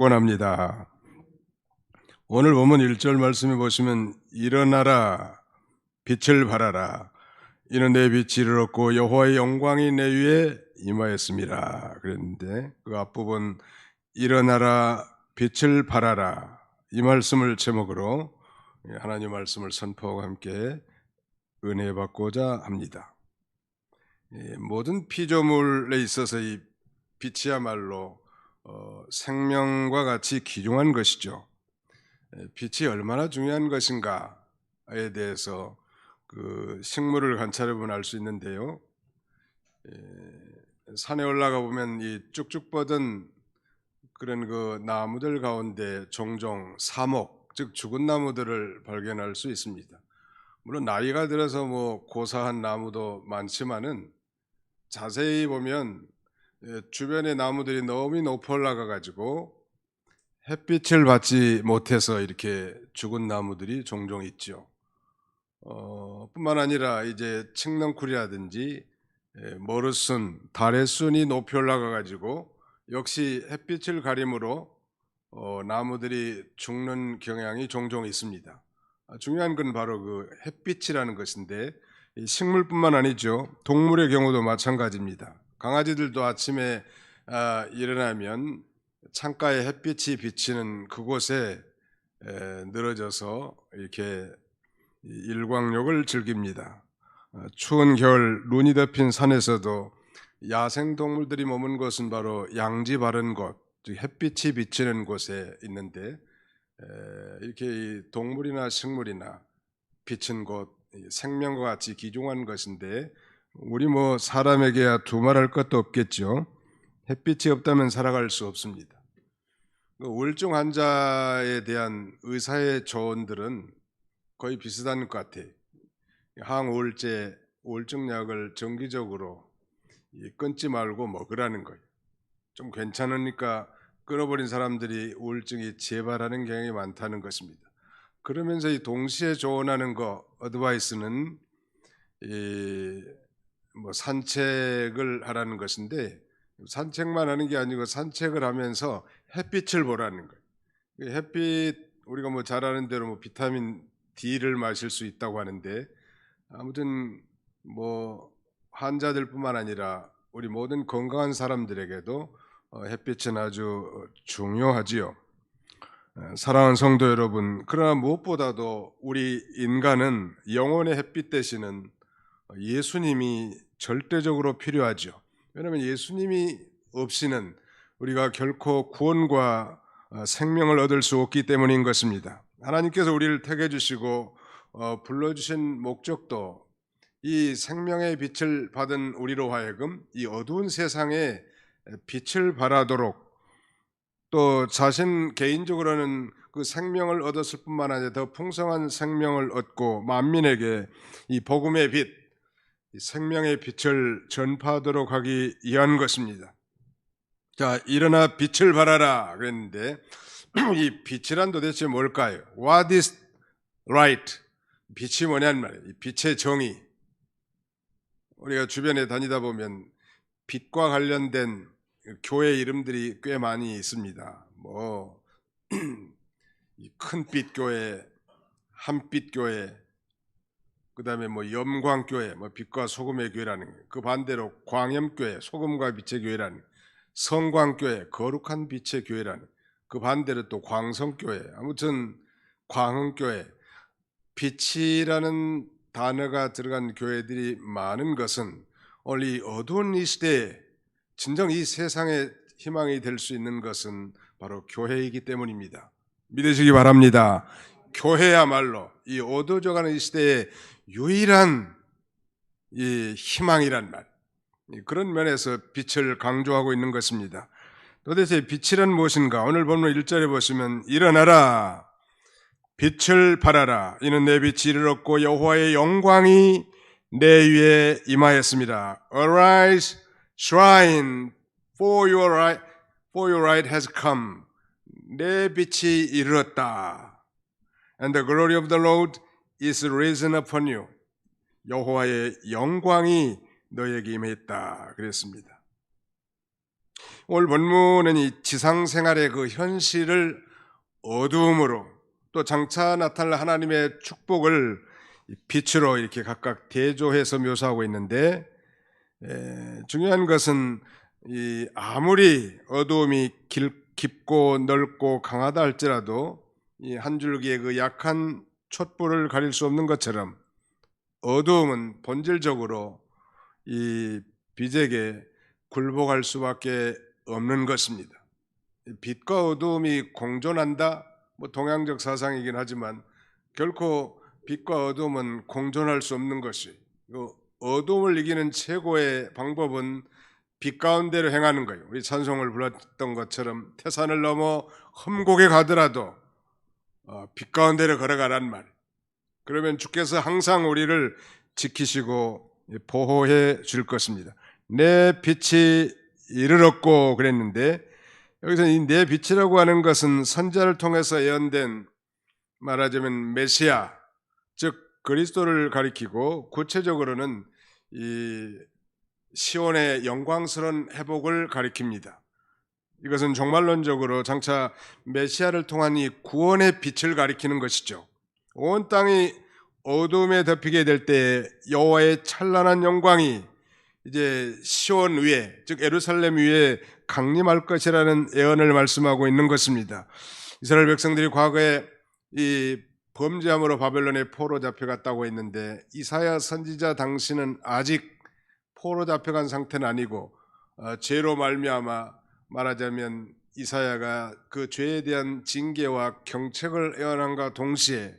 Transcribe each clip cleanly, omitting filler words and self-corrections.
권합니다. 오늘 본문 1절 말씀에 보시면 일어나라 빛을 발하라 이는 내 빛이 이르렀고 여호와의 영광이 내 위에 임하였습니다. 그랬는데 그 앞부분 일어나라 빛을 발하라 이 말씀을 제목으로 하나님 말씀을 선포하고 함께 은혜 받고자 합니다. 모든 피조물에 있어서 이 빛이야말로 생명과 같이 귀중한 것이죠. 빛이 얼마나 중요한 것인가에 대해서 그 식물을 관찰해 보면 알 수 있는데요. 산에 올라가 보면 이 쭉쭉 뻗은 그런 그 나무들 가운데 종종 사목, 즉 죽은 나무들을 발견할 수 있습니다. 물론 나이가 들어서 뭐 고사한 나무도 많지만은 자세히 보면 주변의 나무들이 너무 높아 올라가 가지고 햇빛을 받지 못해서 이렇게 죽은 나무들이 종종 있죠. 뿐만 아니라 이제 칡넝쿨이라든지 머루순, 다래순이 높이 올라가 가지고 역시 햇빛을 가림으로 나무들이 죽는 경향이 종종 있습니다. 중요한 건 바로 그 햇빛이라는 것인데 이 식물뿐만 아니죠. 동물의 경우도 마찬가지입니다. 강아지들도 아침에 일어나면 창가에 햇빛이 비치는 그곳에 늘어져서 이렇게 일광욕을 즐깁니다. 추운 겨울 눈이 덮인 산에서도 야생 동물들이 머문 곳은 바로 양지 바른 곳, 즉 햇빛이 비치는 곳에 있는데 이렇게 동물이나 식물이나 비친 곳, 생명과 같이 귀중한 것인데 우리 뭐 사람에게야 두말할 것도 없겠죠. 햇빛이 없다면 살아갈 수 없습니다. 우울증 환자에 대한 의사의 조언들은 거의 비슷한 것 같아요. 항우울제, 우울증 약을 정기적으로 끊지 말고 먹으라는 거예요. 좀 괜찮으니까 끊어버린 사람들이 우울증이 재발하는 경향이 많다는 것입니다. 그러면서 이 동시에 조언하는 거, 어드바이스는 뭐 산책을 하라는 것인데 산책만 하는 게 아니고 산책을 하면서 햇빛을 보라는 거예요. 햇빛 우리가 뭐 잘 아는 대로 뭐 비타민 D를 마실 수 있다고 하는데 아무튼 뭐 환자들뿐만 아니라 우리 모든 건강한 사람들에게도 햇빛은 아주 중요하지요. 사랑하는 성도 여러분, 그러나 무엇보다도 우리 인간은 영혼의 햇빛 되시는 예수님이 절대적으로 필요하죠. 왜냐하면 예수님이 없이는 우리가 결코 구원과 생명을 얻을 수 없기 때문인 것입니다. 하나님께서 우리를 택해 주시고 불러주신 목적도 이 생명의 빛을 받은 우리로 하여금 이 어두운 세상에 빛을 발하도록 또 자신 개인적으로는 그 생명을 얻었을 뿐만 아니라 더 풍성한 생명을 얻고 만민에게 이 복음의 빛, 이 생명의 빛을 전파하도록 하기 위한 것입니다. 자, 일어나 빛을 발하라 그랬는데 이 빛이란 도대체 뭘까요? What is right? 빛이 뭐냐는 말이에요. 이 빛의 정의. 우리가 주변에 다니다 보면 빛과 관련된 교회 이름들이 꽤 많이 있습니다. 뭐 큰빛 교회, 한빛 교회, 그다음에 뭐 염광교회, 뭐 빛과 소금의 교회라는 거예요. 그 반대로 광염교회, 소금과 빛의 교회라는, 성광교회, 거룩한 빛의 교회라는, 그 반대로 또 광성교회, 아무튼 광흥교회, 빛이라는 단어가 들어간 교회들이 많은 것은 오늘 이 어두운 이 시대에 진정 이 세상의 희망이 될 수 있는 것은 바로 교회이기 때문입니다. 믿으시기 바랍니다. 교회야말로 이 어두워져가는 이 시대에 유일한 이 희망이란 말, 그런 면에서 빛을 강조하고 있는 것입니다. 도대체 빛이란 무엇인가? 오늘 본문 1절에 보시면 일어나라 빛을 발하라 이는 내 빛이 이르렀고 여호와의 영광이 내 위에 임하였습니다. Arise, shine, for your light has come. 내 빛이 이르렀다. And the glory of the Lord is risen upon you. 여호와의 영광이 너에게 임했다 그랬습니다. 오늘 본문은 이 지상 생활의 그 현실을 어두움으로 또 장차 나타날 하나님의 축복을 빛으로 이렇게 각각 대조해서 묘사하고 있는데, 중요한 것은 이 아무리 어두움이 깊고 넓고 강하다 할지라도 이 한 줄기의 그 약한 촛불을 가릴 수 없는 것처럼 어두움은 본질적으로 이 빛에게 굴복할 수밖에 없는 것입니다. 빛과 어두움이 공존한다, 뭐 동양적 사상이긴 하지만 결코 빛과 어두움은 공존할 수 없는 것이, 어두움을 이기는 최고의 방법은 빛 가운데로 행하는 거예요. 우리 찬송을 불렀던 것처럼 태산을 넘어 험곡에 가더라도 빛 가운데로 걸어가란 말. 그러면 주께서 항상 우리를 지키시고 보호해 줄 것입니다. 내 빛이 이르렀고 그랬는데, 여기서 이 내 빛이라고 하는 것은 선자를 통해서 예언된, 말하자면 메시아, 즉 그리스도를 가리키고, 구체적으로는 이 시온의 영광스러운 회복을 가리킵니다. 이것은 종말론적으로 장차 메시아를 통한 이 구원의 빛을 가리키는 것이죠. 온 땅이 어둠에 덮이게 될 때 여호와의 찬란한 영광이 이제 시온 위에, 즉 예루살렘 위에 강림할 것이라는 예언을 말씀하고 있는 것입니다. 이스라엘 백성들이 과거에 이 범죄함으로 바벨론에 포로 잡혀갔다고 했는데, 이사야 선지자 당시는 아직 포로 잡혀간 상태는 아니고 죄로 말미암아, 말하자면 이사야가 그 죄에 대한 징계와 경책을 예언함과 동시에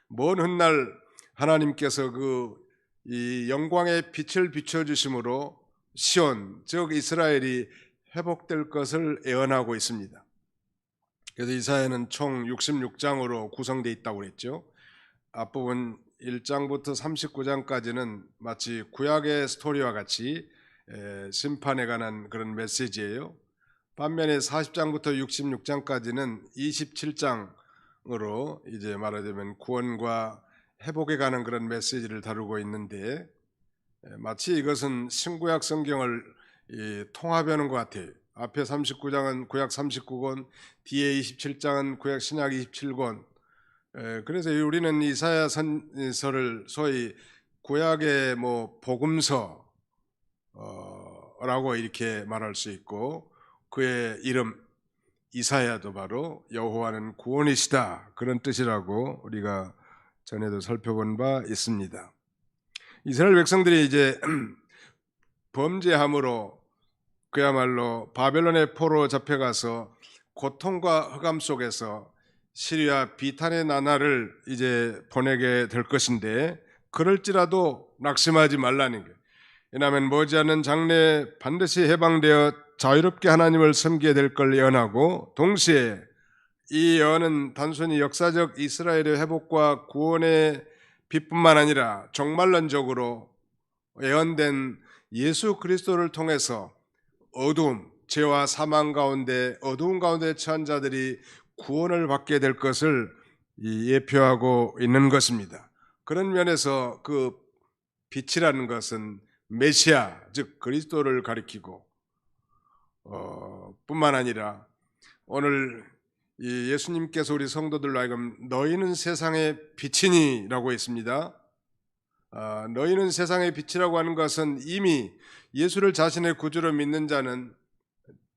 먼 훗날 하나님께서 이 영광의 빛을 비춰주심으로 시온, 즉 이스라엘이 회복될 것을 예언하고 있습니다. 그래서 이사야는 총 66장으로 구성되어 있다고 그랬죠. 앞부분 1장부터 39장까지는 마치 구약의 스토리와 같이 심판에 관한 그런 메시지예요. 반면에 40장부터 66장까지는 27장으로 이제 말하자면 구원과 회복에 관한 그런 메시지를 다루고 있는데, 마치 이것은 신구약 성경을 통합하는 것 같아요. 앞에 39장은 구약 39권, 뒤에 27장은 구약 신약 27권. 그래서 우리는 이사야 선서를 소위 구약의 복음서라고 이렇게 말할 수 있고, 그의 이름 이사야도 바로 여호와는 구원이시다, 그런 뜻이라고 우리가 전에도 살펴본 바 있습니다. 이스라엘 백성들이 이제 범죄함으로 그야말로 바벨론의 포로 잡혀가서 고통과 흑암 속에서 시리아 비탄의 나날을 이제 보내게 될 것인데, 그럴지라도 낙심하지 말라는 거예요. 왜냐하면 머지않는 장래에 반드시 해방되어 자유롭게 하나님을 섬기게 될 걸 예언하고, 동시에 이 예언은 단순히 역사적 이스라엘의 회복과 구원의 빛뿐만 아니라 종말론적으로 예언된 예수 그리스도를 통해서 어두움, 죄와 사망 가운데 어두운 가운데 처한 자들이 구원을 받게 될 것을 예표하고 있는 것입니다. 그런 면에서 그 빛이라는 것은 메시아, 즉 그리스도를 가리키고 뿐만 아니라 오늘 예수님께서 우리 성도들로 하여금 너희는 세상의 빛이니 라고 했습니다. 너희는 세상의 빛이라고 하는 것은 이미 예수를 자신의 구주로 믿는 자는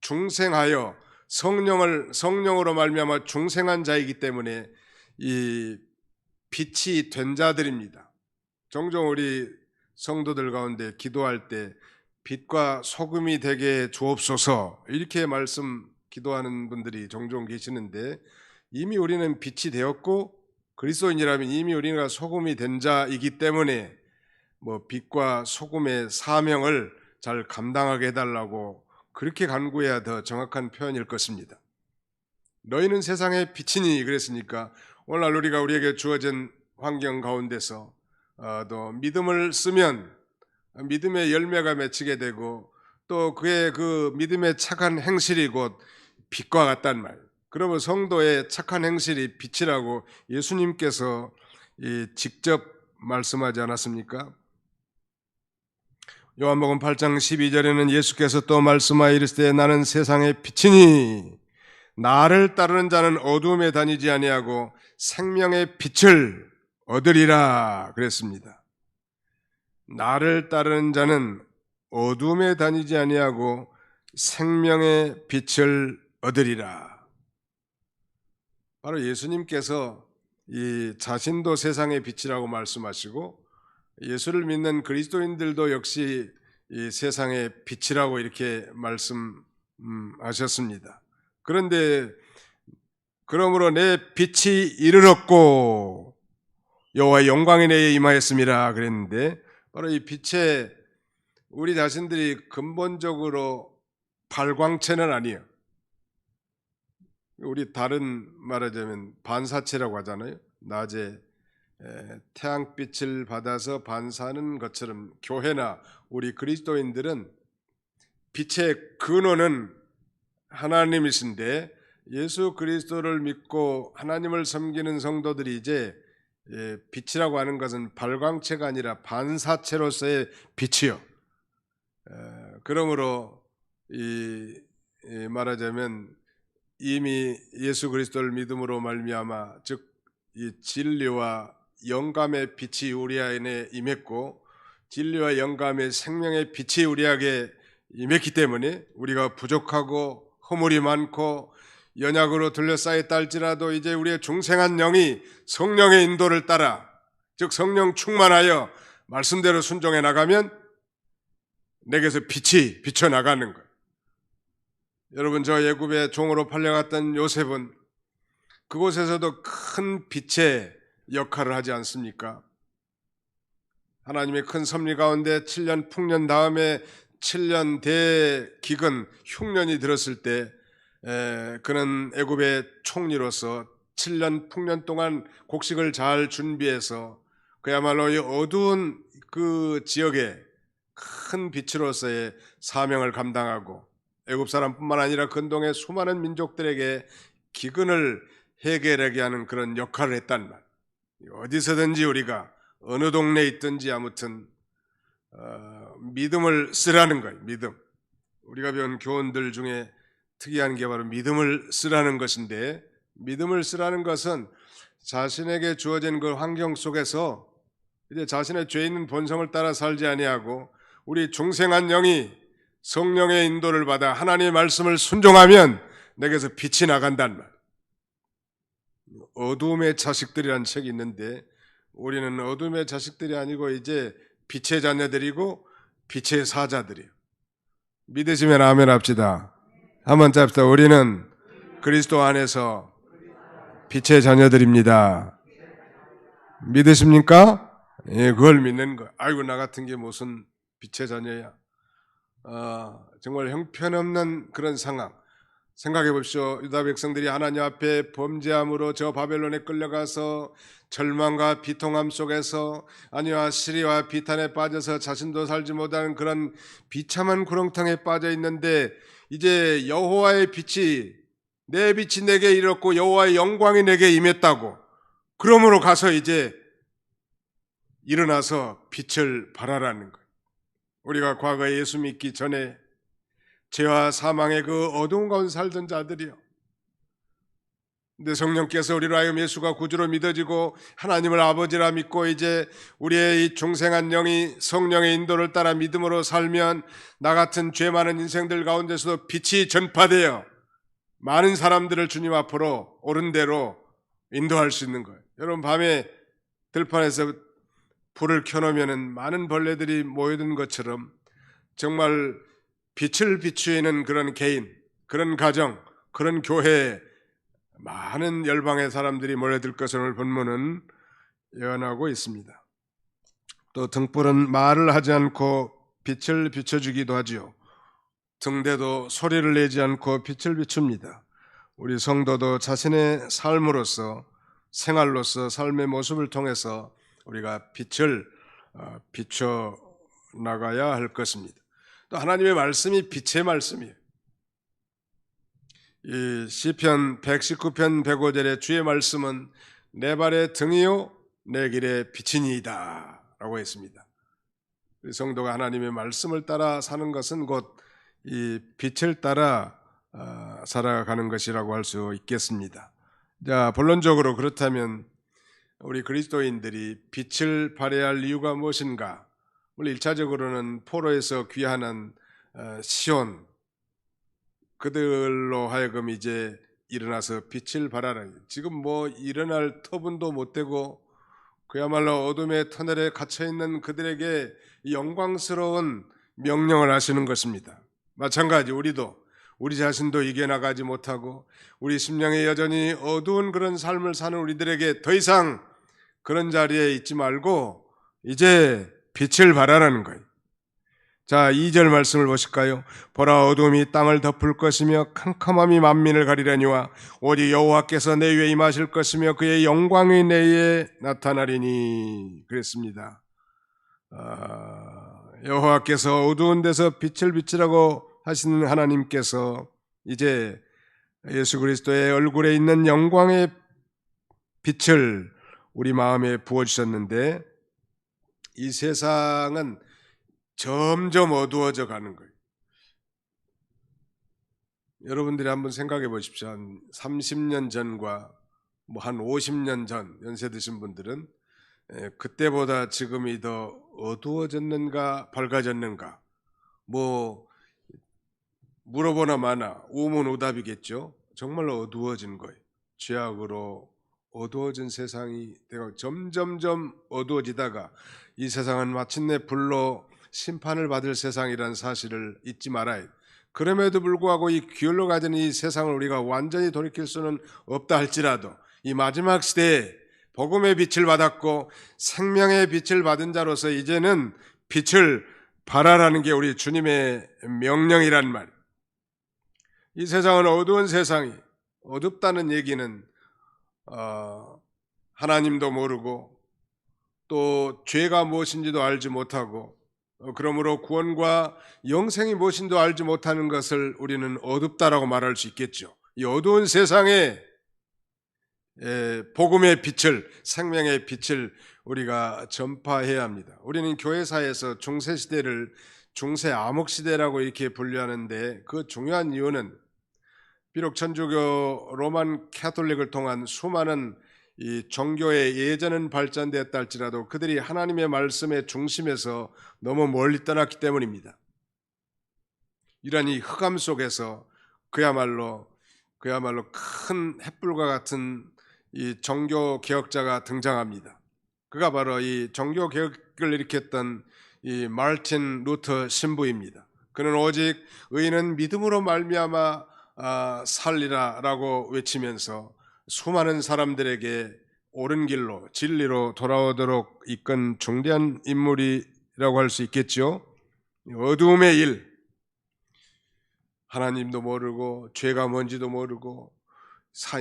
중생하여 성령으로 말미암아 중생한 자이기 때문에 이 빛이 된 자들입니다. 종종 우리 성도들 가운데 기도할 때 빛과 소금이 되게 주옵소서 이렇게 기도하는 분들이 종종 계시는데, 이미 우리는 빛이 되었고 그리스도인이라면 이미 우리가 소금이 된 자이기 때문에 빛과 소금의 사명을 잘 감당하게 해달라고 그렇게 간구해야 더 정확한 표현일 것입니다. 너희는 세상의 빛이니 그랬으니까 오늘날 우리에게 주어진 환경 가운데서 또 믿음을 쓰면 믿음의 열매가 맺히게 되고, 또 그의 그 믿음의 착한 행실이 곧 빛과 같단 말이에요. 그러면 성도의 착한 행실이 빛이라고 예수님께서 직접 말씀하지 않았습니까? 요한복음 8장 12절에는 예수께서 또 말씀하여 이르시되 나는 세상의 빛이니 나를 따르는 자는 어두움에 다니지 아니하고 생명의 빛을 얻으리라 그랬습니다. 나를 따르는 자는 어두움에 다니지 아니하고 생명의 빛을 얻으리라. 바로 예수님께서 이 자신도 세상의 빛이라고 말씀하시고 예수를 믿는 그리스도인들도 역시 이 세상의 빛이라고 이렇게 말씀하셨습니다. 그런데 그러므로 내 빛이 이르렀고 여호와의 영광이 내게 임하였습니다 그랬는데 바로 이 빛에 우리 자신들이 근본적으로 발광체는 아니에요. 우리 다른 말하자면 반사체라고 하잖아요. 낮에 태양빛을 받아서 반사하는 것처럼 교회나 우리 그리스도인들은 빛의 근원은 하나님이신데 예수 그리스도를 믿고 하나님을 섬기는 성도들이 이제 빛이라고 하는 것은 발광체가 아니라 반사체로서의 빛이요. 그러므로 말하자면 이미 예수 그리스도를 믿음으로 말미암아 즉 이 진리와 영감의 빛이 우리 안에 임했고 진리와 영감의 생명의 빛이 우리에게 임했기 때문에 우리가 부족하고 허물이 많고 연약으로 둘러싸였다 할지라도 이제 우리의 중생한 영이 성령의 인도를 따라 즉 성령 충만하여 말씀대로 순종해 나가면 내게서 빛이 비쳐나가는 거예요. 여러분 저 애굽의 종으로 팔려갔던 요셉은 그곳에서도 큰 빛의 역할을 하지 않습니까? 하나님의 큰 섭리 가운데 7년 풍년 다음에 7년 대기근 흉년이 들었을 때 그는 애굽의 총리로서 7년 풍년 동안 곡식을 잘 준비해서 그야말로 이 어두운 그 지역에 큰 빛으로서의 사명을 감당하고 애굽 사람뿐만 아니라 근동의 수많은 민족들에게 기근을 해결하게 하는 그런 역할을 했단 말. 어디서든지 우리가 어느 동네에 있든지 아무튼 믿음을 쓰라는 거예요. 믿음. 우리가 배운 교훈들 중에 특이한 게 바로 믿음을 쓰라는 것인데 믿음을 쓰라는 것은 자신에게 주어진 그 환경 속에서 이제 자신의 죄 있는 본성을 따라 살지 아니하고 우리 중생한 영이 성령의 인도를 받아 하나님의 말씀을 순종하면 내게서 빛이 나간단 말. 어둠의 자식들이라는 책이 있는데 우리는 어둠의 자식들이 아니고 이제 빛의 자녀들이고 빛의 사자들이에요. 믿으시면 아멘 합시다. 한번 잡시다. 우리는 그리스도 안에서 빛의 자녀들입니다. 믿으십니까? 예, 그걸 믿는 거. 아이고 나 같은 게 무슨 빛의 자녀야. 정말 형편없는 그런 상황. 생각해 보십시오. 유다 백성들이 하나님 앞에 범죄함으로 저 바벨론에 끌려가서 절망과 비통함 속에서 아니와 시리와 비탄에 빠져서 자신도 살지 못하는 그런 비참한 구렁텅에 빠져 있는데 이제 여호와의 빛이 내 빛이 내게 이뤘고 여호와의 영광이 내게 임했다고 그러므로 가서 이제 일어나서 빛을 발하라는 거예요. 우리가 과거에 예수 믿기 전에 죄와 사망의 그 어두운 가운데 살던 자들이요. 근데 성령께서 우리로 하여금 예수가 구주로 믿어지고 하나님을 아버지라 믿고 이제 우리의 이 중생한 영이 성령의 인도를 따라 믿음으로 살면 나 같은 죄 많은 인생들 가운데서도 빛이 전파되어 많은 사람들을 주님 앞으로 옳은 대로 인도할 수 있는 거예요. 여러분 밤에 들판에서 불을 켜놓으면 많은 벌레들이 모여든 것처럼 정말 빛을 비추이는 그런 개인, 그런 가정, 그런 교회에 많은 열방의 사람들이 몰려들 것을 오늘 본문은 예언하고 있습니다. 또 등불은 말을 하지 않고 빛을 비춰주기도 하지요. 등대도 소리를 내지 않고 빛을 비춥니다. 우리 성도도 자신의 삶으로서 생활로서 삶의 모습을 통해서 우리가 빛을 비춰 나가야 할 것입니다. 또 하나님의 말씀이 빛의 말씀이에요. 이 시편 119편 105절에 주의 말씀은 내 발의 등이요 내 길의 빛이니이다 라고 했습니다. 우리 성도가 하나님의 말씀을 따라 사는 것은 곧 이 빛을 따라 살아가는 것이라고 할 수 있겠습니다. 자, 본론적으로 그렇다면 우리 그리스도인들이 빛을 발해야 할 이유가 무엇인가? 물론 1차적으로는 포로에서 귀환한 시온 그들로 하여금 이제 일어나서 빛을 발하라. 지금 뭐 일어날 터분도 못 되고 그야말로 어둠의 터널에 갇혀 있는 그들에게 영광스러운 명령을 하시는 것입니다. 마찬가지 우리 자신도 이겨나가지 못하고 우리 심령에 여전히 어두운 그런 삶을 사는 우리들에게 더 이상 그런 자리에 있지 말고 이제 빛을 발하라는 거예요. 자, 2절 말씀을 보실까요? 보라, 어둠이 땅을 덮을 것이며 캄캄함이 만민을 가리려니와 오직 여호와께서 내 위에 임하실 것이며 그의 영광이 내에 나타나리니 그랬습니다. 여호와께서 어두운 데서 빛을 비치라고 하시는 하나님께서 이제 예수 그리스도의 얼굴에 있는 영광의 빛을 우리 마음에 부어주셨는데 이 세상은 점점 어두워져 가는 거예요. 여러분들이 한번 생각해 보십시오. 한 30년 전과 뭐 한 50년 전 연세 드신 분들은 그때보다 지금이 더 어두워졌는가 밝아졌는가 뭐 물어보나 마나 우문우답이겠죠. 정말 어두워진 거예요. 죄악으로 어두워진 세상이 되고 점점점 어두워지다가 이 세상은 마침내 불로 심판을 받을 세상이라는 사실을 잊지 말아야. 그럼에도 불구하고 이 기울어 가진 이 세상을 우리가 완전히 돌이킬 수는 없다 할지라도 이 마지막 시대에 복음의 빛을 받았고 생명의 빛을 받은 자로서 이제는 빛을 발하라는 게 우리 주님의 명령이란 말. 이 세상은 어두운 세상이, 어둡다는 얘기는 하나님도 모르고 또 죄가 무엇인지도 알지 못하고 그러므로 구원과 영생이 무엇인지도 알지 못하는 것을 우리는 어둡다라고 말할 수 있겠죠. 이 어두운 세상에 복음의 빛을, 생명의 빛을 우리가 전파해야 합니다. 우리는 교회사에서 중세시대를 중세 암흑시대라고 이렇게 분류하는데 그 중요한 이유는 비록 천주교 로만 캐톨릭을 통한 수많은 이 종교의 예전은 발전되었다 할지라도 그들이 하나님의 말씀의 중심에서 너무 멀리 떠났기 때문입니다. 이런 이 흑암 속에서 그야말로 큰 햇불과 같은 이 종교 개혁자가 등장합니다. 그가 바로 이 종교 개혁을 일으켰던 이 마르틴 루터 신부입니다. 그는 오직 의인은 믿음으로 말미암아 살리라라고 외치면서 수많은 사람들에게 옳은 길로 진리로 돌아오도록 이끈 중대한 인물이라고 할 수 있겠죠. 어두움의 일, 하나님도 모르고 죄가 뭔지도 모르고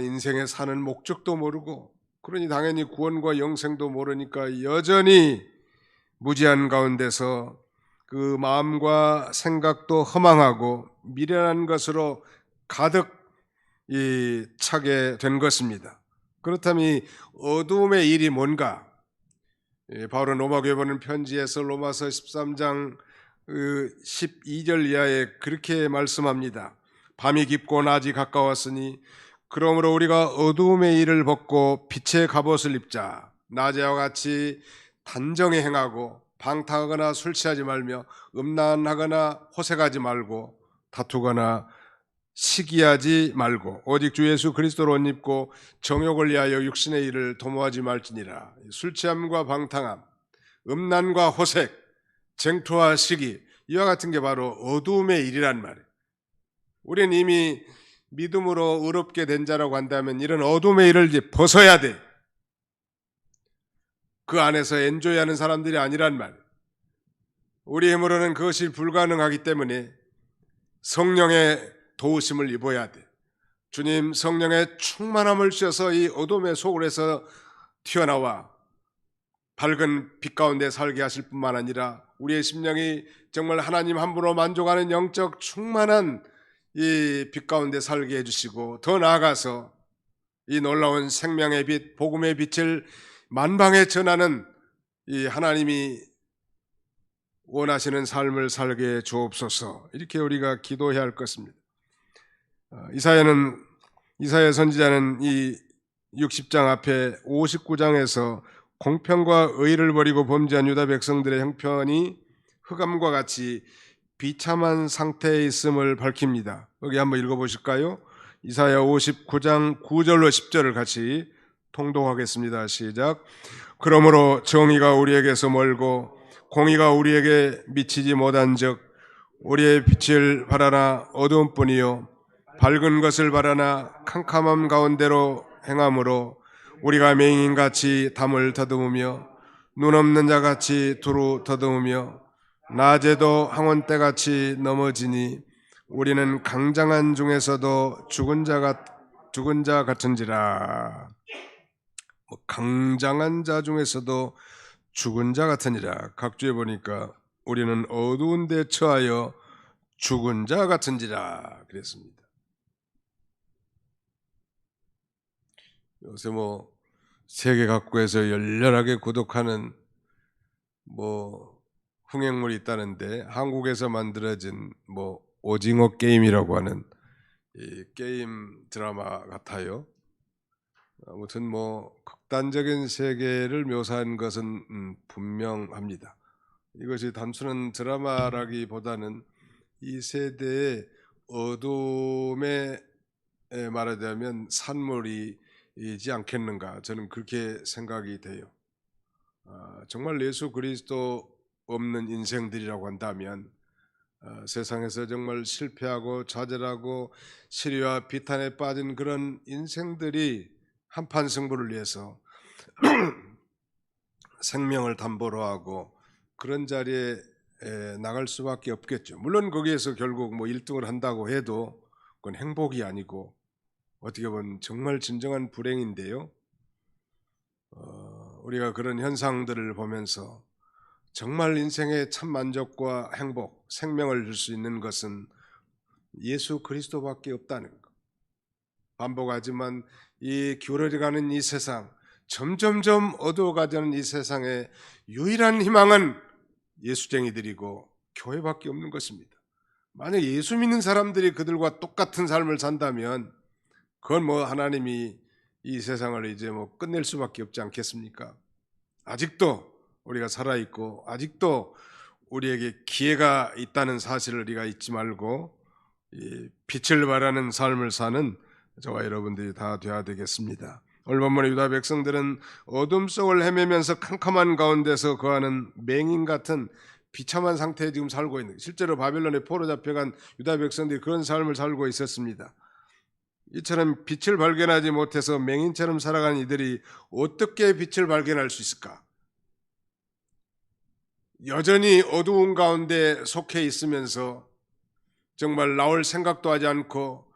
인생에 사는 목적도 모르고 그러니 당연히 구원과 영생도 모르니까 여전히 무지한 가운데서 그 마음과 생각도 허망하고 미련한 것으로 가득 차게 된 것입니다. 그렇다면 이 어두움의 일이 뭔가? 바울은 로마교회 보낸 편지에서 로마서 13장 12절 이하에 그렇게 말씀합니다. 밤이 깊고 낮이 가까웠으니 그러므로 우리가 어두움의 일을 벗고 빛의 갑옷을 입자. 낮에와 같이 단정히 행하고 방탕하거나 술 취하지 말며 음란하거나 호색하지 말고 다투거나 시기하지 말고 오직 주 예수 그리스도로 옷 입고 정욕을 위하여 육신의 일을 도모하지 말지니라. 술 취함과 방탕함, 음란과 호색, 쟁투와 시기, 이와 같은 게 바로 어두움의 일이란 말이에요. 우리는 이미 믿음으로 의롭게 된 자라고 한다면 이런 어둠의 일을 이제 벗어야 돼. 그 안에서 엔조이하는 사람들이 아니란 말. 우리 힘으로는 그것이 불가능하기 때문에 성령의 도우심을 입어야 돼. 주님 성령의 충만함을 주셔서 이 어둠의 소굴에서 튀어나와 밝은 빛 가운데 살게 하실 뿐만 아니라 우리의 심령이 정말 하나님 한 분으로 만족하는 영적 충만한 이 빛 가운데 살게 해주시고 더 나아가서 이 놀라운 생명의 빛, 복음의 빛을 만방에 전하는 이 하나님이 원하시는 삶을 살게 주옵소서. 이렇게 우리가 기도해야 할 것입니다. 이사야 선지자는 이 60장 앞에 59장에서 공평과 의를 버리고 범죄한 유다 백성들의 형편이 흑암과 같이 비참한 상태에 있음을 밝힙니다. 여기 한번 읽어보실까요? 이사야 59장 9절로 10절을 같이 통독하겠습니다. 시작. 그러므로 정의가 우리에게서 멀고 공의가 우리에게 미치지 못한즉 우리의 빛을 바라나 어두움뿐이요 밝은 것을 바라나 캄캄함 가운데로 행함으로 우리가 맹인같이 담을 더듬으며 눈 없는 자같이 두루 더듬으며 낮에도 항원대같이 넘어지니 우리는 강장한 중에서도 죽은 자 같은지라. 강장한 자 중에서도 죽은 자 같으니라. 각주에 보니까 우리는 어두운 데 처하여 죽은 자 같은지라 그랬습니다. 요새 세계 각국에서 열렬하게 구독하는 흥행물이 있다는데 한국에서 만들어진 오징어 게임이라고 하는 이 게임 드라마 같아요. 아무튼 극단적인 세계를 묘사한 것은 분명합니다. 이것이 단순한 드라마라기보다는 이 세대의 어둠에 말하자면 산물이지 않겠는가, 저는 그렇게 생각이 돼요. 정말 예수 그리스도 없는 인생들이라고 한다면 세상에서 정말 실패하고 좌절하고 시리와 비탄에 빠진 그런 인생들이 한판 승부를 위해서 생명을 담보로 하고 그런 자리에 나갈 수밖에 없겠죠. 물론 거기에서 결국 1등을 한다고 해도 그건 행복이 아니고 어떻게 보면 정말 진정한 불행인데요. 우리가 그런 현상들을 보면서 정말 인생의 참 만족과 행복, 생명을 줄 수 있는 것은 예수 그리스도밖에 없다는 것. 반복하지만 이 기울어져가는 이 세상, 점점점 어두워가는 이 세상의 유일한 희망은 예수쟁이들이고 교회밖에 없는 것입니다. 만약 예수 믿는 사람들이 그들과 똑같은 삶을 산다면 그건 하나님이 이 세상을 이제 끝낼 수밖에 없지 않겠습니까? 아직도 우리가 살아있고 아직도 우리에게 기회가 있다는 사실을 우리가 잊지 말고 이 빛을 발하는 삶을 사는 저와 여러분들이 다 되어야 되겠습니다. 오늘 본문의 유다 백성들은 어둠 속을 헤매면서 캄캄한 가운데서 거하는 맹인 같은 비참한 상태에 지금 살고 있는, 실제로 바벨론에 포로 잡혀간 유다 백성들이 그런 삶을 살고 있었습니다. 이처럼 빛을 발견하지 못해서 맹인처럼 살아가는 이들이 어떻게 빛을 발견할 수 있을까? 여전히 어두운 가운데 속해 있으면서 정말 나올 생각도 하지 않고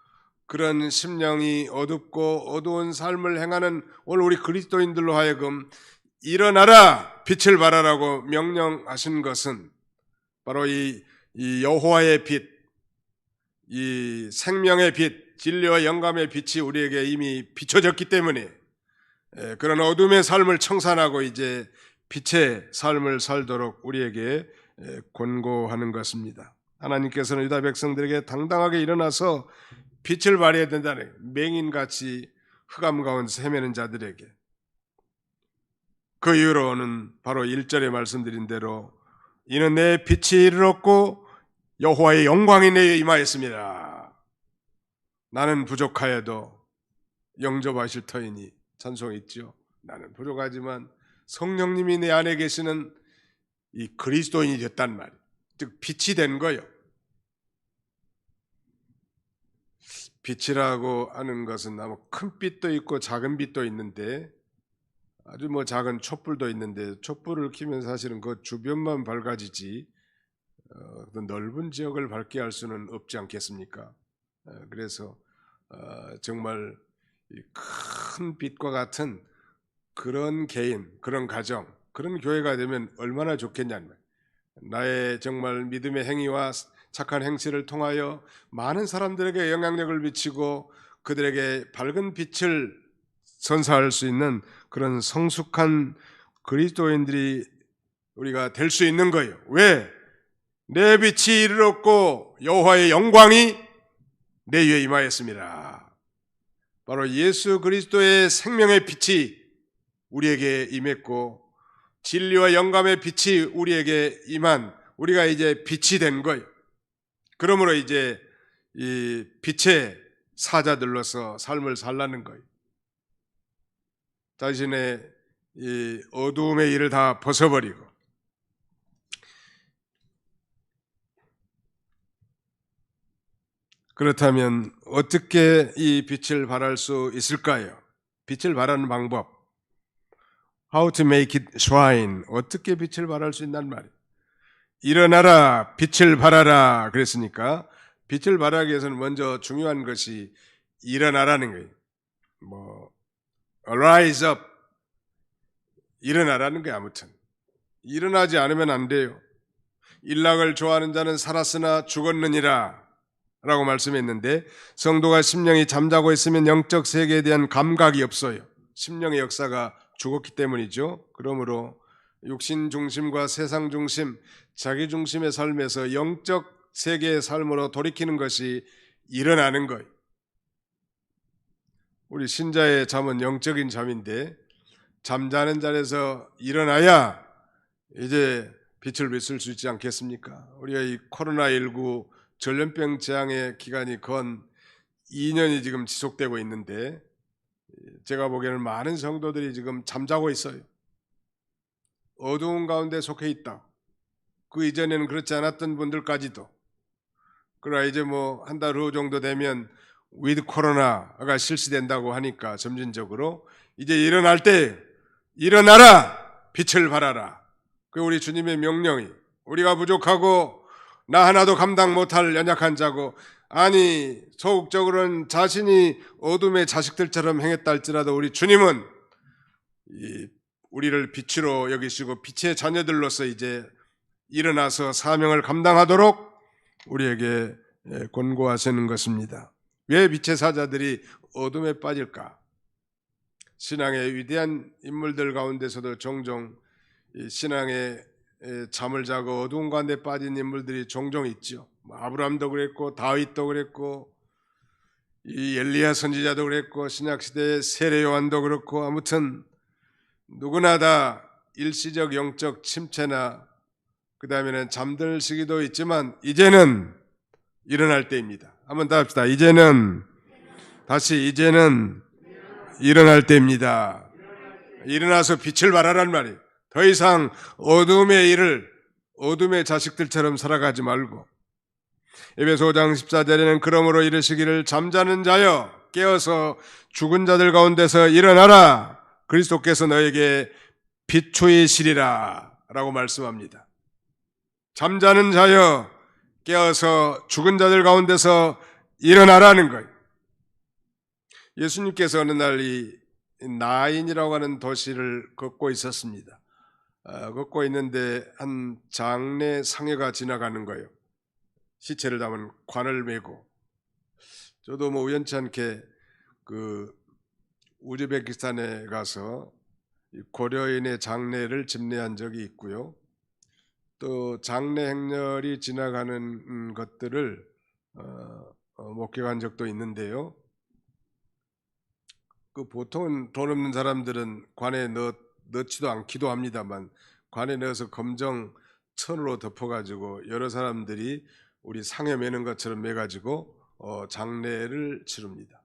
그런 심령이 어둡고 어두운 삶을 행하는 오늘 우리 그리스도인들로 하여금 일어나라, 빛을 발하라고 명령하신 것은 바로 이 여호와의 빛, 이 생명의 빛, 진리와 영감의 빛이 우리에게 이미 비춰졌기 때문에 그런 어둠의 삶을 청산하고 이제 빛의 삶을 살도록 우리에게 권고하는 것입니다. 하나님께서는 유다 백성들에게 당당하게 일어나서 빛을 발해야 된다는, 맹인같이 흑암 가운데서 헤매는 자들에게. 그 이유로는 바로 1절에 말씀드린 대로 이는 내 빛이 이르렀고 여호와의 영광이 내게 임하였습니다. 나는 부족하여도 영접하실 터이니, 찬송이 있죠. 나는 부족하지만 성령님이 내 안에 계시는 이 그리스도인이 됐단 말이에요. 즉 빛이 된 거예요. 빛이라고 하는 것은 아마 큰 빛도 있고 작은 빛도 있는데, 아주 작은 촛불도 있는데 촛불을 켜면 사실은 그 주변만 밝아지지 넓은 지역을 밝게 할 수는 없지 않겠습니까? 그래서 정말 큰 빛과 같은 그런 개인, 그런 가정, 그런 교회가 되면 얼마나 좋겠냐는 거예요. 나의 정말 믿음의 행위와 착한 행실을 통하여 많은 사람들에게 영향력을 미치고 그들에게 밝은 빛을 선사할 수 있는 그런 성숙한 그리스도인들이 우리가 될 수 있는 거예요. 왜? 내 빛이 이르렀고 여호와의 영광이 내 위에 임하였습니다. 바로 예수 그리스도의 생명의 빛이 우리에게 임했고 진리와 영감의 빛이 우리에게 임한 우리가 이제 빛이 된 거예요. 그러므로 이제 이 빛의 사자들로서 삶을 살라는 거예요. 자신의 이 어두움의 일을 다 벗어버리고 그렇다면 어떻게 이 빛을 발할 수 있을까요? 빛을 발하는 방법. How to make it shine. 어떻게 빛을 발할 수 있단 말이에요. 일어나라, 빛을 발하라 그랬으니까 빛을 발하기 위해서는 먼저 중요한 것이 일어나라는 거예요. arise up. 일어나라는 거예요. 아무튼 일어나지 않으면 안 돼요. 일락을 좋아하는 자는 살았으나 죽었느니라 라고 말씀했는데 성도가 심령이 잠자고 있으면 영적 세계에 대한 감각이 없어요. 심령의 역사가 죽었기 때문이죠. 그러므로 육신 중심과 세상 중심, 자기 중심의 삶에서 영적 세계의 삶으로 돌이키는 것이 일어나는 거예요. 우리 신자의 잠은 영적인 잠인데 잠자는 자리에서 일어나야 이제 빛을 비출 수 있지 않겠습니까? 우리가 이 코로나19 전염병 재앙의 기간이 건 2년이 지금 지속되고 있는데 제가 보기에는 많은 성도들이 지금 잠자고 있어요. 어두운 가운데 속해 있다. 그 이전에는 그렇지 않았던 분들까지도. 그러나 이제 한 달 후 정도 되면 위드 코로나가 실시된다고 하니까 점진적으로 이제 일어날 때 일어나라 빛을 발하라. 그 우리 주님의 명령이 우리가 부족하고 나 하나도 감당 못할 연약한 자고 아니 소극적으로는 자신이 어둠의 자식들처럼 행했다 할지라도 우리 주님은 우리를 빛으로 여기시고 빛의 자녀들로서 이제 일어나서 사명을 감당하도록 우리에게 권고하시는 것입니다. 왜 빛의 사자들이 어둠에 빠질까? 신앙의 위대한 인물들 가운데서도 종종 신앙의 잠을 자고 어두운 가운데 빠진 인물들이 종종 있죠. 아브라함도 그랬고 다윗도 그랬고 이 엘리야 선지자도 그랬고 신약시대의 세례 요한도 그렇고 아무튼 누구나 다 일시적 영적 침체나 그 다음에는 잠들 시기도 있지만 이제는 일어날 때입니다. 한번 더 합시다. 이제는 일어날 때입니다. 일어나서 빛을 발하란 말이에요. 더 이상 어둠의 일을 어둠의 자식들처럼 살아가지 말고 에베소 5장 14절에는 그러므로 이르시기를 잠자는 자여 깨어서 죽은 자들 가운데서 일어나라 그리스도께서 너에게 비추이시리라 라고 말씀합니다. 잠자는 자여 깨어서 죽은 자들 가운데서 일어나라는 거예요. 예수님께서 어느 날 이 나인이라고 하는 도시를 걷고 있었습니다. 걷고 있는데 한 장례 상여가 지나가는 거예요. 시체를 담은 관을 메고. 저도 우연치 않게 그 우즈베키스탄에 가서 고려인의 장례를 집례한 적이 있고요. 또 장례 행렬이 지나가는 것들을 목격한 적도 있는데요. 그 보통은 돈 없는 사람들은 관에 넣지도 않기도 합니다만 관에 넣어서 검정 천으로 덮어가지고 여러 사람들이 우리 상에 매는 것처럼 매가지고 장례를 치릅니다.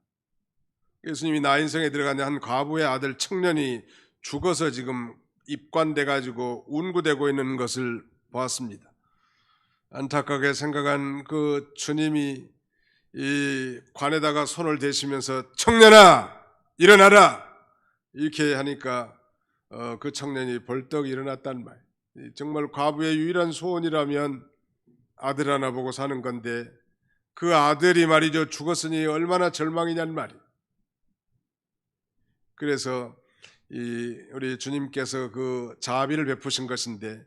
예수님이 나인성에 들어가는 한 과부의 아들 청년이 죽어서 지금 입관돼가지고 운구되고 있는 것을 보았습니다. 안타깝게 생각한 그 주님이 이 관에다가 손을 대시면서 청년아 일어나라 이렇게 하니까 그 청년이 벌떡 일어났단 말. 정말 과부의 유일한 소원이라면 아들 하나 보고 사는 건데 그 아들이 말이죠 죽었으니 얼마나 절망이냔 말이. 그래서 우리 주님께서 그 자비를 베푸신 것인데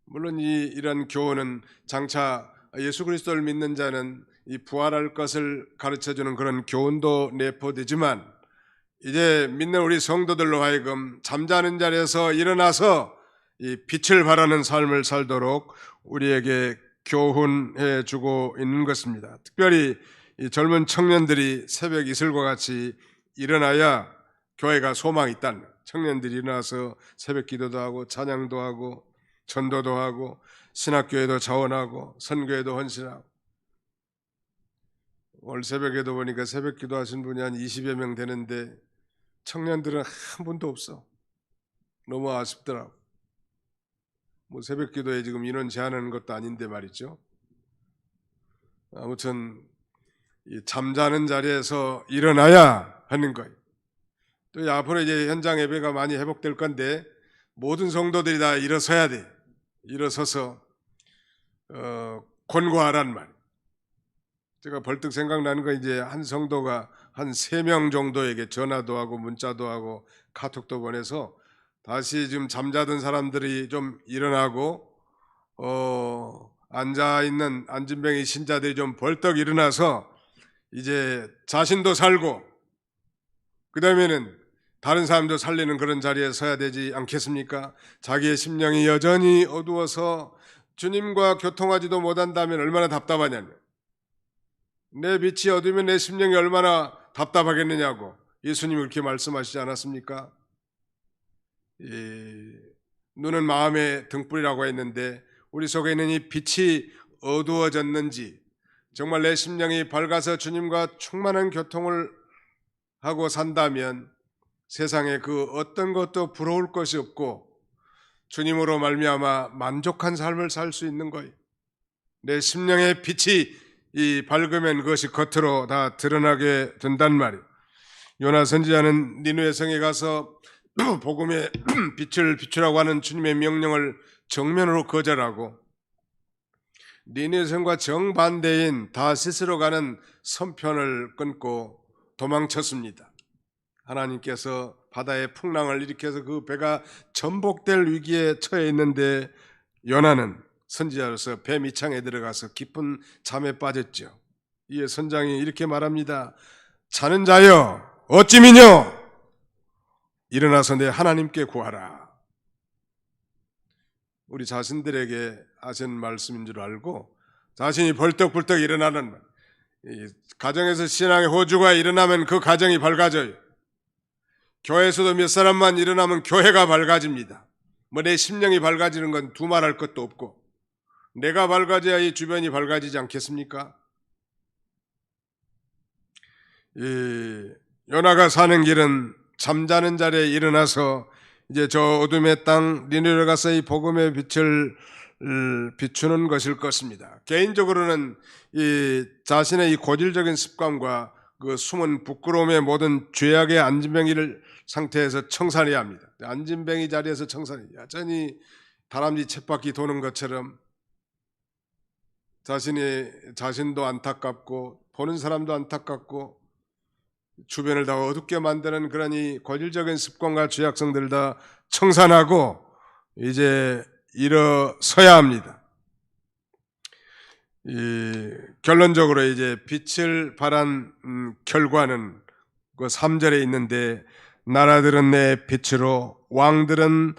물론 이런 교훈은 장차 예수 그리스도를 믿는 자는 이 부활할 것을 가르쳐주는 그런 교훈도 내포되지만 이제 믿는 우리 성도들로 하여금 잠자는 자리에서 일어나서 이 빛을 발하는 삶을 살도록 우리에게 교훈해 주고 있는 것입니다. 특별히 이 젊은 청년들이 새벽 이슬과 같이 일어나야 교회가 소망이 있다는 거예요. 청년들이 일어나서 새벽 기도도 하고 찬양도 하고 전도도 하고 신학교에도 자원하고 선교에도 헌신하고. 오늘 새벽에도 보니까 새벽 기도하신 분이 한 20여 명 되는데 청년들은 한 분도 없어. 너무 아쉽더라고. 뭐 새벽 기도에 지금 인원 제한하는 것도 아닌데 말이죠. 아무튼 이 잠자는 자리에서 일어나야 하는 거예요. 또 앞으로 이제 현장 예배가 많이 회복될 건데 모든 성도들이 다 일어서야 돼. 일어서서 권고하란 말. 제가 벌떡 생각나는 거 이제 한 성도가 한 3명 정도에게 전화도 하고 문자도 하고 카톡도 보내서 다시 지금 잠자던 사람들이 좀 일어나고 앉아있는 안진뱅이 신자들이 좀 벌떡 일어나서 이제 자신도 살고 그 다음에는 다른 사람도 살리는 그런 자리에 서야 되지 않겠습니까? 자기의 심령이 여전히 어두워서 주님과 교통하지도 못한다면 얼마나 답답하냐면, 내 빛이 어두우면 내 심령이 얼마나 답답하겠느냐고 예수님이 그렇게 말씀하시지 않았습니까? 눈은 마음의 등불이라고 했는데 우리 속에 있는 이 빛이 어두워졌는지, 정말 내 심령이 밝아서 주님과 충만한 교통을 하고 산다면 세상에 그 어떤 것도 부러울 것이 없고 주님으로 말미암아 만족한 삶을 살 수 있는 거예요. 내 심령의 빛이 밝으면 그것이 겉으로 다 드러나게 된단 말이에요. 요나 선지자는 니느웨 성에 가서 복음의 빛을 비추라고 하는 주님의 명령을 정면으로 거절하고 니느웨 성과 정반대인 다시스로 가는 선편을 끊고 도망쳤습니다. 하나님께서 바다의 풍랑을 일으켜서 그 배가 전복될 위기에 처해 있는데 요나는 선지자로서 배 밑창에 들어가서 깊은 잠에 빠졌죠. 이에 선장이 이렇게 말합니다. 자는 자여 어찌 미뇨, 일어나서 내 하나님께 구하라. 우리 자신들에게 하신 말씀인 줄 알고 자신이 벌떡벌떡 일어나는 말. 가정에서 신앙의 호주가 일어나면 그 가정이 밝아져요. 교회에서도 몇 사람만 일어나면 교회가 밝아집니다. 뭐 내 심령이 밝아지는 건 두말할 것도 없고 내가 밝아져야 이 주변이 밝아지지 않겠습니까? 요나가 사는 길은 잠자는 자리에 일어나서 이제 저 어둠의 땅 니느웨로 가서 이 복음의 빛을 비추는 것일 것입니다. 개인적으로는 이 자신의 이 고질적인 습관과 그 숨은 부끄러움의 모든 죄악의 안진뱅이를 상태에서 청산해야 합니다. 안진뱅이 자리에서 청산해. 여전히 다람쥐 쳇바퀴 도는 것처럼 자신도 안타깝고 보는 사람도 안타깝고 주변을 다 어둡게 만드는 그런 이 고질적인 습관과 죄악성들을 다 청산하고 이제 일어서야 합니다. 결론적으로 이제 빛을 발한 결과는 그 3절에 있는데, 나라들은 내 빛으로 왕들은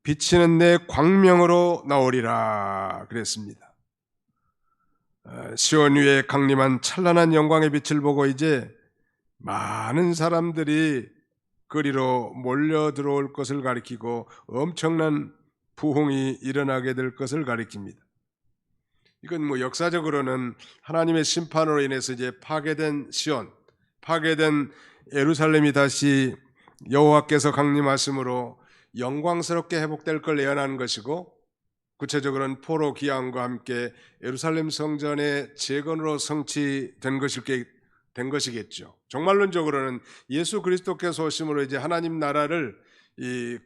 비치는 내 광명으로 나오리라 그랬습니다. 시온 위에 강림한 찬란한 영광의 빛을 보고 이제 많은 사람들이 그리로 몰려 들어올 것을 가리키고 엄청난 부흥이 일어나게 될 것을 가리킵니다. 이건 뭐 역사적으로는 하나님의 심판으로 인해서 이제 파괴된 시온, 파괴된 예루살렘이 다시 여호와께서 강림하심으로 영광스럽게 회복될 걸 예언하는 것이고, 구체적으로는 포로 기한과 함께 예루살렘 성전의 재건으로 성취된 것이겠죠. 종말론적으로는 예수 그리스도께서 오심으로 이제 하나님 나라를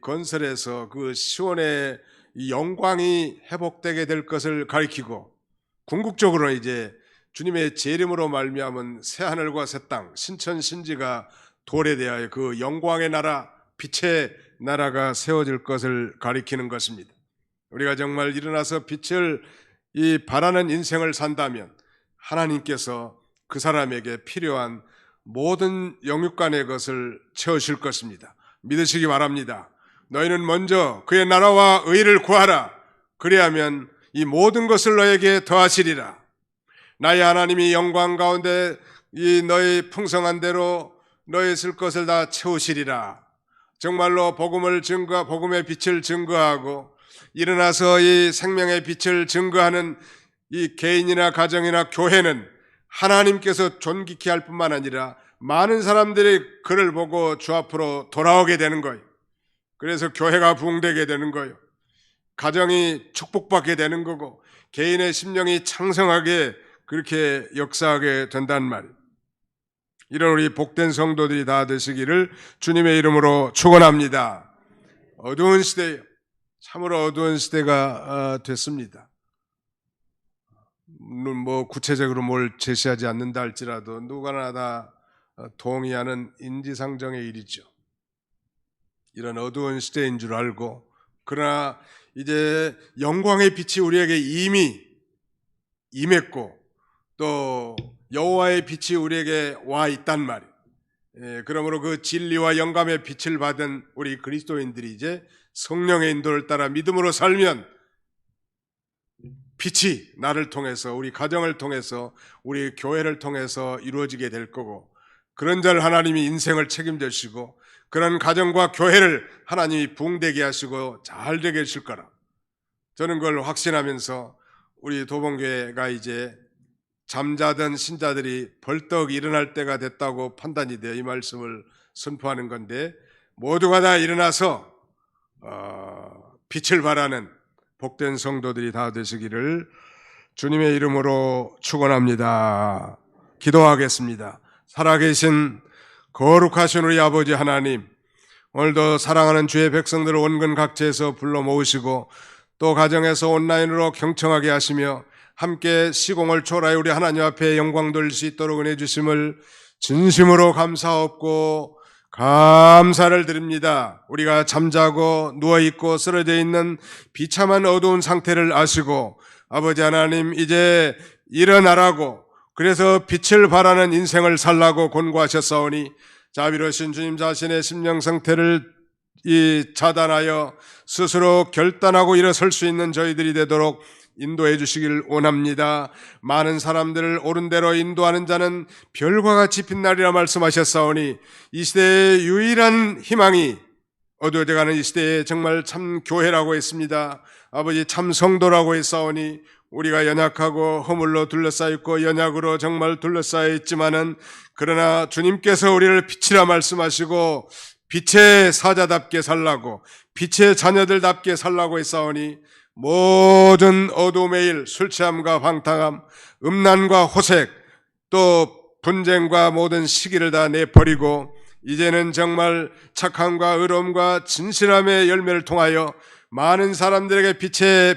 건설해서 그 시온의 영광이 회복되게 될 것을 가리키고, 궁극적으로 이제 주님의 재림으로 말미암은 새 하늘과 새 땅, 신천 신지가 도래되어 그 영광의 나라, 빛의 나라가 세워질 것을 가리키는 것입니다. 우리가 정말 일어나서 빛을 바라는 인생을 산다면 하나님께서 그 사람에게 필요한 모든 영육간의 것을 채우실 것입니다. 믿으시기 바랍니다. 너희는 먼저 그의 나라와 의를 구하라. 그래야면 이 모든 것을 너에게 더하시리라. 나의 하나님이 영광 가운데 이 너의 풍성한 대로 너의 쓸 것을 다 채우시리라. 정말로 복음의 빛을 증거하고 일어나서 이 생명의 빛을 증거하는 이 개인이나 가정이나 교회는 하나님께서 존귀케 할 뿐만 아니라 많은 사람들이 그를 보고 주 앞으로 돌아오게 되는 거예요. 그래서 교회가 부흥되게 되는 거예요. 가정이 축복받게 되는 거고 개인의 심령이 창성하게 그렇게 역사하게 된단 말이에요. 이런 우리 복된 성도들이 다 되시기를 주님의 이름으로 축원합니다. 어두운 시대예요. 참으로 어두운 시대가 됐습니다. 뭐 구체적으로 뭘 제시하지 않는다 할지라도 누구나 다 동의하는 인지상정의 일이죠. 이런 어두운 시대인 줄 알고, 그러나 이제 영광의 빛이 우리에게 이미 임했고 또 여호와의 빛이 우리에게 와 있단 말이에요. 그러므로 그 진리와 영감의 빛을 받은 우리 그리스도인들이 이제 성령의 인도를 따라 믿음으로 살면 빛이 나를 통해서, 우리 가정을 통해서, 우리 교회를 통해서 이루어지게 될 거고, 그런 자를 하나님이 인생을 책임져 주시고 그런 가정과 교회를 하나님이 부흥되게 하시고 잘 되게 하실 거라. 저는 그걸 확신하면서 우리 도봉교회가 이제 잠자던 신자들이 벌떡 일어날 때가 됐다고 판단이 되어 이 말씀을 선포하는 건데, 모두가 다 일어나서 빛을 발하는 복된 성도들이 다 되시기를 주님의 이름으로 축원합니다. 기도하겠습니다. 살아계신 거룩하신 우리 아버지 하나님, 오늘도 사랑하는 주의 백성들을 원근 각지에서 불러 모으시고 또 가정에서 온라인으로 경청하게 하시며 함께 시공을 초월하여 우리 하나님 앞에 영광 돌릴 수 있도록 은혜 주심을 진심으로 감사하옵고 감사를 드립니다. 우리가 잠자고 누워있고 쓰러져 있는 비참한 어두운 상태를 아시고 아버지 하나님 이제 일어나라고, 그래서 빛을 발하는 인생을 살라고 권고하셨사오니 자비로우신 주님 자신의 심령 상태를 차단하여 스스로 결단하고 일어설 수 있는 저희들이 되도록 인도해 주시길 원합니다. 많은 사람들을 옳은 대로 인도하는 자는 별과 같이 빛나리라 말씀하셨사오니 이 시대의 유일한 희망이 어두워져가는 이 시대에 정말 참 교회라고 했습니다. 아버지 참 성도라고 했사오니 우리가 연약하고 허물로 둘러싸였고 연약으로 정말 둘러싸여 있지만은, 그러나 주님께서 우리를 빛이라 말씀하시고 빛의 사자답게 살라고, 빛의 자녀들답게 살라고 했사오니 모든 어두움의 일, 술 취함과 방탕함, 음란과 호색, 또 분쟁과 모든 시기를 다 내버리고 이제는 정말 착함과 의로움과 진실함의 열매를 통하여 많은 사람들에게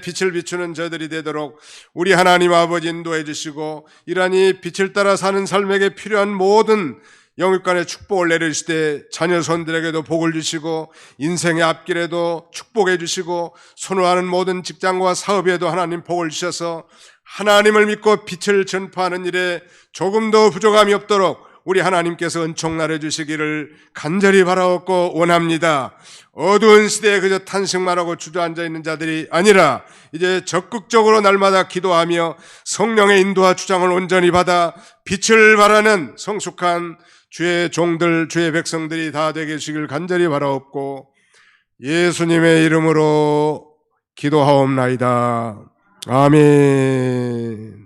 빛을 비추는 저들이 되도록 우리 하나님 아버지 인도해 주시고, 이러한 이 빛을 따라 사는 삶에게 필요한 모든 영육간의 축복을 내리시되 자녀 손들에게도 복을 주시고 인생의 앞길에도 축복해 주시고 선호하는 모든 직장과 사업에도 하나님 복을 주셔서 하나님을 믿고 빛을 전파하는 일에 조금도 부족함이 없도록 우리 하나님께서 은총 나눠 주시기를 간절히 바라옵고 원합니다. 어두운 시대에 그저 탄식만 하고 주저앉아 있는 자들이 아니라 이제 적극적으로 날마다 기도하며 성령의 인도와 주장을 온전히 받아 빛을 발하는 성숙한 주의 종들, 주의 백성들이 다 되게 하시길 간절히 바라옵고 예수님의 이름으로 기도하옵나이다. 아멘.